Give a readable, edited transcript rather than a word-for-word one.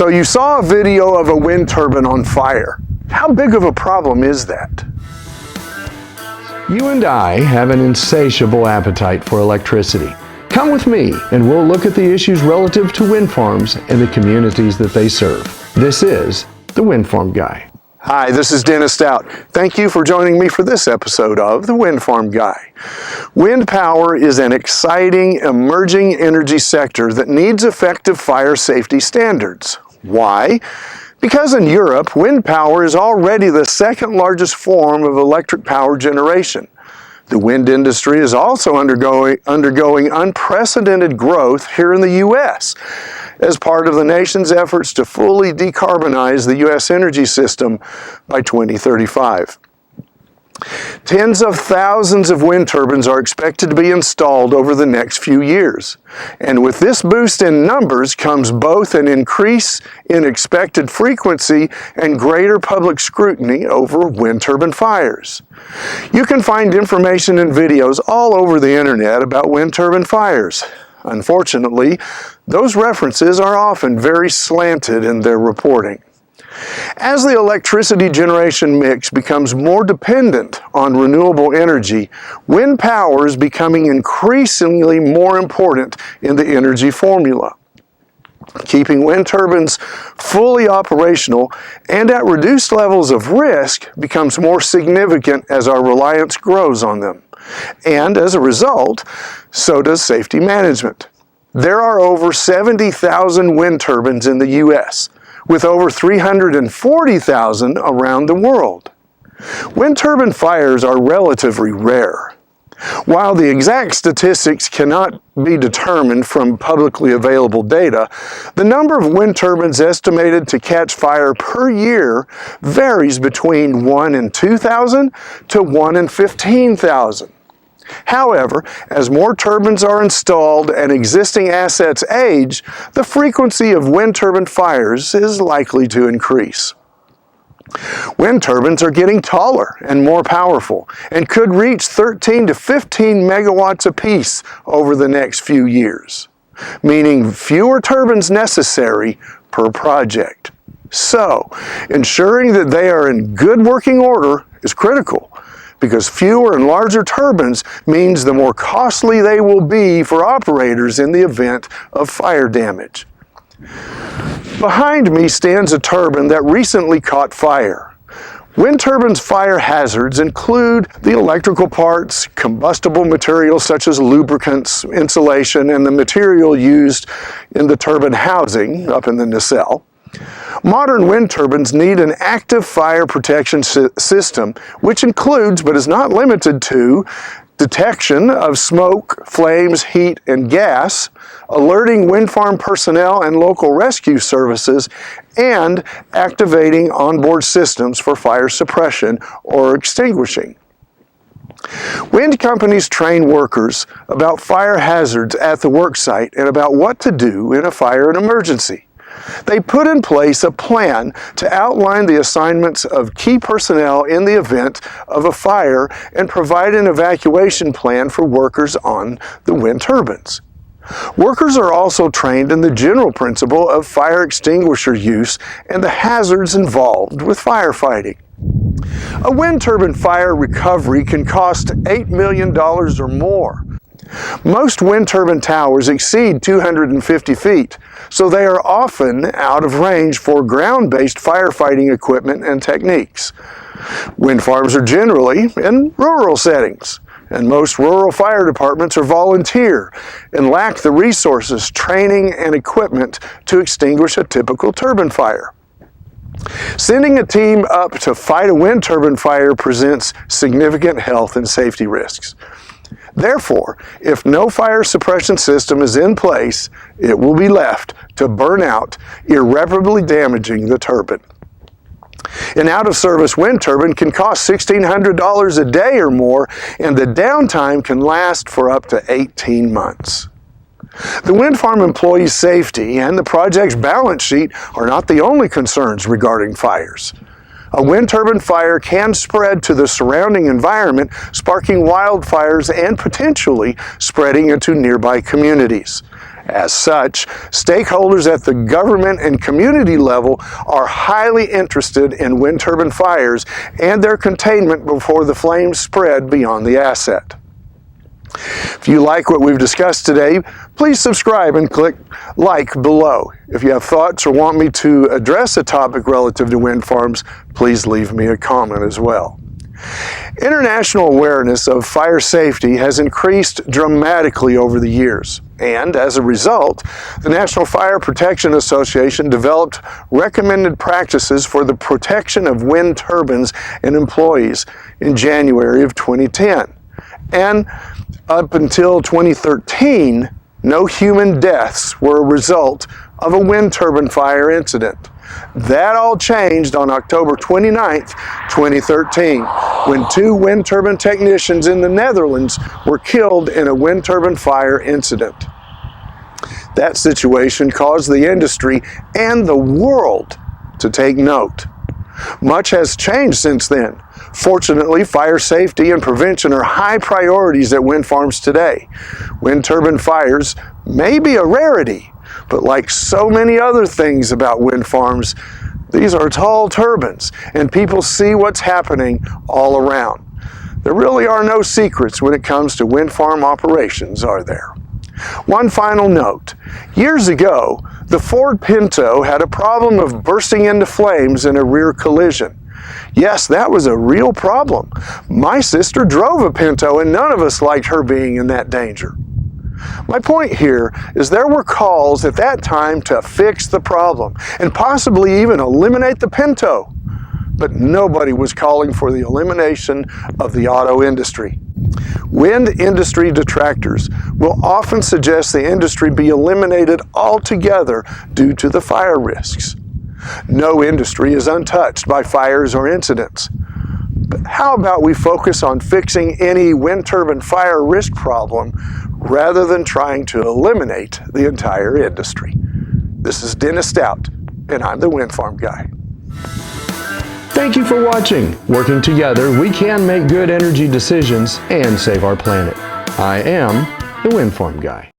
So you saw a video of a wind turbine on fire. How big of a problem is that? You and I have an insatiable appetite for electricity. Come with me and we'll look at the issues relative to wind farms and the communities that they serve. This is the Windfarm Guy. Hi, this is Dennis Stout. Thank you for joining me for this episode of the Windfarm Guy. Wind power is an exciting, emerging energy sector that needs effective fire safety standards. Why? Because in Europe, wind power is already the second largest form of electric power generation. The wind industry is also undergoing unprecedented growth here in the U.S. as part of the nation's efforts to fully decarbonize the U.S. energy system by 2035. Tens of thousands of wind turbines are expected to be installed over the next few years. And with this boost in numbers comes both an increase in expected frequency and greater public scrutiny over wind turbine fires. You can find information and videos all over the internet about wind turbine fires. Unfortunately, those references are often very slanted in their reporting. As the electricity generation mix becomes more dependent on renewable energy, wind power is becoming increasingly more important in the energy formula. Keeping wind turbines fully operational and at reduced levels of risk becomes more significant as our reliance grows on them. And as a result, so does safety management. There are over 70,000 wind turbines in the U.S., with over 340,000 around the world. Wind turbine fires are relatively rare. While the exact statistics cannot be determined from publicly available data, the number of wind turbines estimated to catch fire per year varies between 1 in 2,000 to 1 in 15,000. However, as more turbines are installed and existing assets age, the frequency of wind turbine fires is likely to increase. Wind turbines are getting taller and more powerful and could reach 13 to 15 megawatts apiece over the next few years, meaning fewer turbines necessary per project. So, ensuring that they are in good working order is critical, because fewer and larger turbines means the more costly they will be for operators in the event of fire damage. Behind me stands a turbine that recently caught fire. Wind turbines' fire hazards include the electrical parts, combustible materials such as lubricants, insulation, and the material used in the turbine housing up in the nacelle. Modern wind turbines need an active fire protection system, which includes, but is not limited to, detection of smoke, flames, heat, and gas, alerting wind farm personnel and local rescue services, and activating onboard systems for fire suppression or extinguishing. Wind companies train workers about fire hazards at the worksite and about what to do in a fire and emergency. They put in place a plan to outline the assignments of key personnel in the event of a fire and provide an evacuation plan for workers on the wind turbines. Workers are also trained in the general principle of fire extinguisher use and the hazards involved with firefighting. A wind turbine fire recovery can cost $8 million or more. Most wind turbine towers exceed 250 feet, so they are often out of range for ground-based firefighting equipment and techniques. Wind farms are generally in rural settings, and most rural fire departments are volunteer and lack the resources, training, and equipment to extinguish a typical turbine fire. Sending a team up to fight a wind turbine fire presents significant health and safety risks. Therefore, if no fire suppression system is in place, it will be left to burn out, irreparably damaging the turbine. An out-of-service wind turbine can cost $1,600 a day or more, and the downtime can last for up to 18 months. The wind farm employees' safety and the project's balance sheet are not the only concerns regarding fires. A wind turbine fire can spread to the surrounding environment, sparking wildfires and potentially spreading into nearby communities. As such, stakeholders at the government and community level are highly interested in wind turbine fires and their containment before the flames spread beyond the asset. If you like what we've discussed today, please subscribe and click like below. If you have thoughts or want me to address a topic relative to wind farms, please leave me a comment as well. International awareness of fire safety has increased dramatically over the years, and as a result, the National Fire Protection Association developed recommended practices for the protection of wind turbines and employees in January of 2010. And up until 2013, no human deaths were a result of a wind turbine fire incident. That all changed on October 29, 2013, when 2 wind turbine technicians in the Netherlands were killed in a wind turbine fire incident. That situation caused the industry and the world to take note. Much has changed since then. Fortunately, fire safety and prevention are high priorities at wind farms today. Wind turbine fires may be a rarity, but like so many other things about wind farms, these are tall turbines, and people see what's happening all around. There really are no secrets when it comes to wind farm operations, are there? One final note. Years ago, the Ford Pinto had a problem of bursting into flames in a rear collision. Yes, that was a real problem. My sister drove a Pinto and none of us liked her being in that danger. My point here is there were calls at that time to fix the problem and possibly even eliminate the Pinto, but nobody was calling for the elimination of the auto industry. Wind industry detractors will often suggest the industry be eliminated altogether due to the fire risks. No industry is untouched by fires or incidents. But how about we focus on fixing any wind turbine fire risk problem rather than trying to eliminate the entire industry? This is Dennis Stout, and I'm the Windfarm Guy. Thank you for watching. Working together, we can make good energy decisions and save our planet. I am the Windfarm Guy.